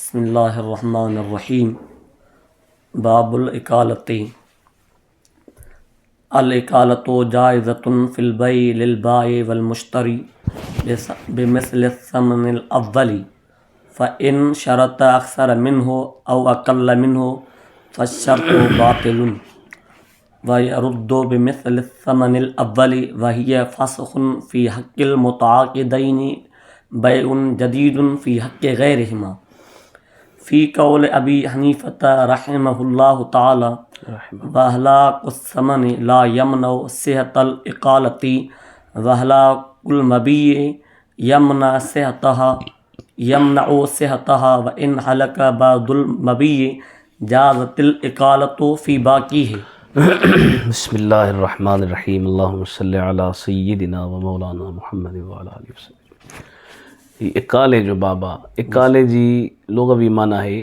बिस्मिल्लाहिर्रहमानिर्रहीम। बाबुल इकालती। अल इकालतु जाइज़तुन फिल बैइ लिल बाइ वल मुश्तरी बिमिस्लि समनिल अव्वली फ़इन शरत अक्सर मिन्हु औ अक़ल्ल मिन्हु फ़श्शर्तु बातिलुन व यरुद्दु बिमिस्लि समनिल अव्वली व हिय फ़स्ख़ुन फ़ी हक़्क़िल मुतआक़िदैनि बैउन जदीदुन फ़ी हक़्क़ि गैरिहिमा। फ़ी क़ौल अबी हनीफ़त रहिमहुल्लाहु तआला व हलाकुस समनि ला यमनउ सिहतल इक़ालती व हलाकुल मबीइ यमनउ सिहतहा व इन हलक बअदुल मबीइ जाज़तिल इक़ालतु फ़ी बाक़ीहि। बिस्मिल्लाहिर्रहमानिर्रहीम। अल्लाहुम्मा सल्लि अला सय्यिदिना व मौलाना मुहम्मद व अला आलिहि वसल्लम। इकाले जो बाबा, इकाले जी लुग़वी माना है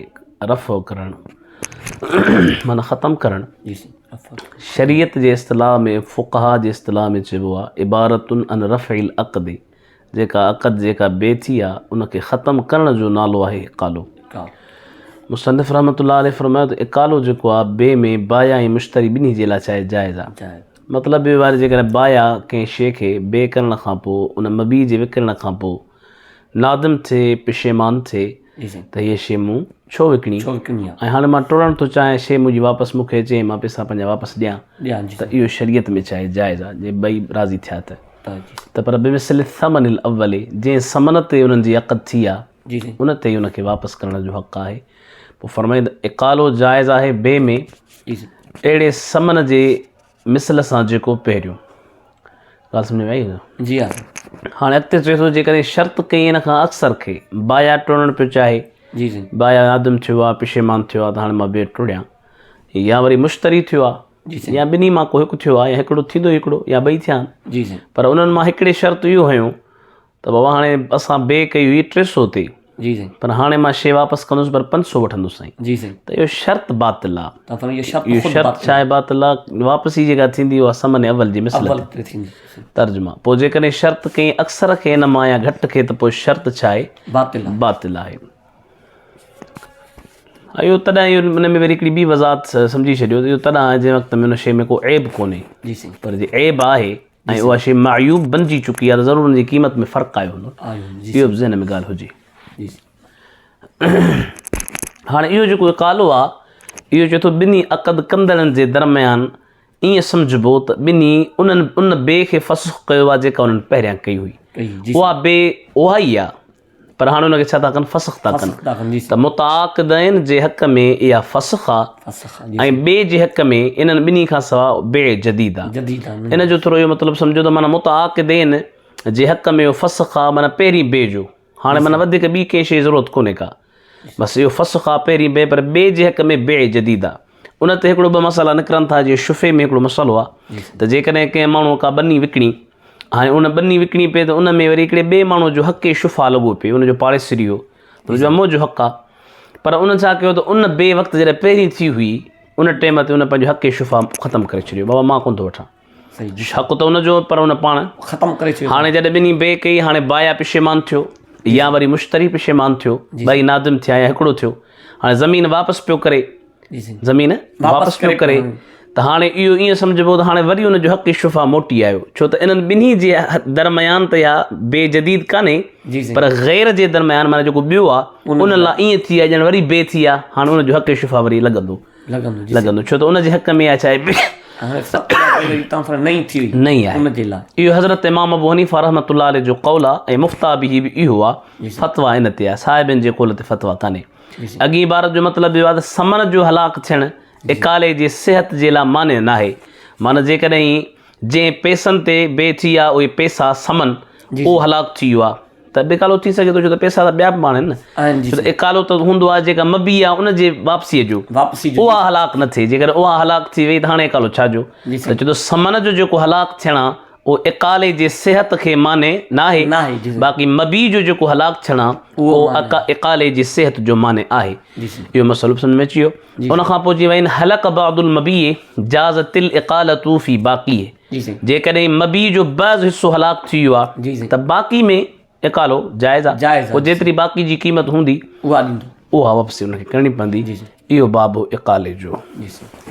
रफ़ करण, माना ख़त्म करण। शरीयत जे इस्तिलाह में, फ़ुक़हा जे इस्तिलाह में चइबो आहे इबारतुन अन रफ़इल अक़द। जेका अक़द जेका बे थी आहे उनखे ख़त्म करण जो नालो आहे इकालो। मुसन्निफ़ रहमतुल्लाह अलैहि फ़रमायो त इकालो जेको आहे बे में बाया ऐं मुश्तरी ॿिन्ही जे लाइ चाहे जाइज़ आहे। मतिलबु ॿिए वारे जेकॾहिं बाया कंहिं शइ खे बे करण खां पोइ उन मबी जे विकिरण खां पोइ नादिम थिए, पिशेमान थिए त हीअ शइ मूं छो विकिणी ऐं हाणे मां टुड़णु थो चाहियां, शइ मुंहिंजी वापसि मूंखे अचे, मां पैसा पंहिंजा वापसि ॾियां, त इहो शरीयत में चाहे जाइज़ आहे जे ॿई राज़ी थिया त पर बिमिस्लि समनिल अव्वली, जंहिं समन ते उन्हनि जी अक़द थी आहे उन ते उनखे वापसि करण जो हक़ आहे। पोइ फ़रमाईंदा इकालो जाइज़ आहे बे में अहिड़े समन जे मिसल सां जेको पहिरियों। ॻाल्हि सम्झ में आई न? जी हा। हाणे अॻिते चए थो जेकॾहिं शर्त कई इन खां अक्सर खे बाया टुड़णु पियो चाहे, बाया नादिम थियो आहे, पिशेमान थियो आहे त हाणे मां बे टुड़ियां, या वरी मुश्तरी थियो आहे या ॿिन्ही मां को हिकु थियो आहे या हिकिड़ो थींदो हिकिड़ो या ॿई थिया आहिनि, पर उन्हनि मां हिकिड़े शर्त इहो हुयूं त बाबा हाणे असां बे कई हुई 300 ते, पर हाणे मां शइ वापसि कंदुसि पर 500 वठंदुसि साईं, त इहो शर्त बातिल आहे। इहो शर्त छा आहे? बातिल आहे। वापसी जेका थींदी उहा समन अव्वल जी मिसल तर्जुमा। पोइ जेकॾहिं शर्त कई अक्सर खे इन मां या घटि खे त पोइ शर्त छा आहे? बातिल आहे। इहो तॾहिं इहो उन में वरी हिकिड़ी ॿी वज़ाहत सम्झी छॾियो त इहो तॾहिं आहे जंहिं वक़्त में उन शइ में को ऐब कोन्हे, पर जे ऐब आहे ऐं उहा शइ मायूब बणिजी चुकी आहे त ज़रूरु उनजी क़ीमत में फ़र्क़ु आयो हूंदो। इहो बि ज़हन में ॻाल्हि हुजे। हाणे इहो जेको इकालो आहे इहो चए थो ॿिन्ही अक़द कंदड़नि जे दरमियान ईअं सम्झिबो त ॿिन्ही उन बे खे फ़स्ख़ कयो आहे जेका उन्हनि पहिरियां कई हुई। उहा बे उहा ई आहे, पर हाणे उनखे छा था कनि? फ़स्ख़ था कनि। त मुतआक़िदैन जे हक़ में इहा फ़स्ख़ आहे ऐं ॿिए जे हक़ में इन्हनि ॿिन्ही खां सवाइ बे जदीद आहे। इन जो थोरो इहो मतिलबु सम्झो त माना मुतआक़िदैन जे हक़ में इहो फ़स्ख़ आहे, माना पहिरीं बे जो। हाणे माना वधीक ॿी कंहिं शइ ज़रूरत कोन्हे का, बसि इहो फ़स्ख़ आहे पहिरीं बे, पर ॿिए जे हक़ में बे जदीद आहे। उन ते हिकिड़ो ॿ मसाला निकिरनि था। जीअं शुफ़े में हिकिड़ो मसालो आहे त जेकॾहिं कंहिं माण्हू का बनी विकिणी, हाणे उन बनी विकिणी पए त उन में वरी हिकिड़े ॿिए माण्हू जो हक़ शुफ़ा लॻो पिए, उनजो पाड़ेसिरी हो, उनजो अम्मो जो हक़ आहे, पर उन छा कयो त उन बे वक़्तु जॾहिं पहिरीं थी हुई उन टाइम ते उन पंहिंजो हक़ शुफ़ा ख़तमु करे छॾियो। बाबा मां कोन थो वठां, हक़ त उनजो पर उन पाण ख़तमु करे छॾियो। हाणे जॾहिं ॿिन्ही बे कई, हाणे बाया पिशेमान थियो या वरी मुश्तरी पिशेमान थियो, ॿई नादिम थिया या हिकिड़ो थियो, हाणे ज़मीन वापसि पियो करे, ज़मीन वापसि पियो करे, त हाणे इहो ईअं सम्झिबो त हाणे वरी उनजो हक़ शुफ़ा मोटी आयो, छो त इन्हनि ॿिन्ही जे दरमियान त इहा बे जदीद कान्हे, पर गैर जे दरमियान माना जेको ॿियो आहे उन लाइ ईअं थी आहे ॼण वरी बे थी आहे। हाणे उनजो हक़ शुफ़ा वरी लॻंदो, छो त उनजे हक़ में आहे छा नई आहे। इहो हज़रत इमाम अबू हनीफ़ा रहमतुल्लाह अलैहि जो क़ौल आहे ऐं मुफ़्ता बि इहो आहे, फ़तवा इन ते आहे, साहिबनि जे क़ौल ते फ़तवा कान्हे। अॻी इबारत जो मतिलबु इहो आहे त समन जो हलाक थियणु इकाले जी सिहत जे लाइ माने न आहे। माना जेकॾहिं जंहिं पैसनि ते बे थी आहे उहे पैसा समन उहो हलाक थी वियो आहे त इकालो थी सघे थो, छो त पैसा त ॿिया बि माण्हू आहिनि न, छो त इकालो त हूंदो आहे जेका मबी आहे उनजे वापसीअ जो, उहा हलाक न थिए। जेकॾहिं उहा हलाक थी वई त हाणे इकालो छाजो? त चए थो समन जो जेको हलाक थियणु आहे उहो इकाले जे सिहत खे माने न आहे, बाक़ी मबी जो जेको हलाक थियणु आहे उहो इकाले जी सिहत जो माने आहे। इहो मसइलो सम्झ में अची वियो। उन खां पोइ जी वई हलक बअदुल मबी जाज़तिल इक़ालतु फ़ी बाक़ी। जेकॾहिं मबी जो बाज़ हिसो हलाक थी वियो आहे त बाक़ी में इकालो जाइज़ आहे, पोइ जेतिरी बाक़ी जी क़ीमत हूंदी उहा वापसी उनखे करणी पवंदी। इहो बाबु इकाले जो। जी सर।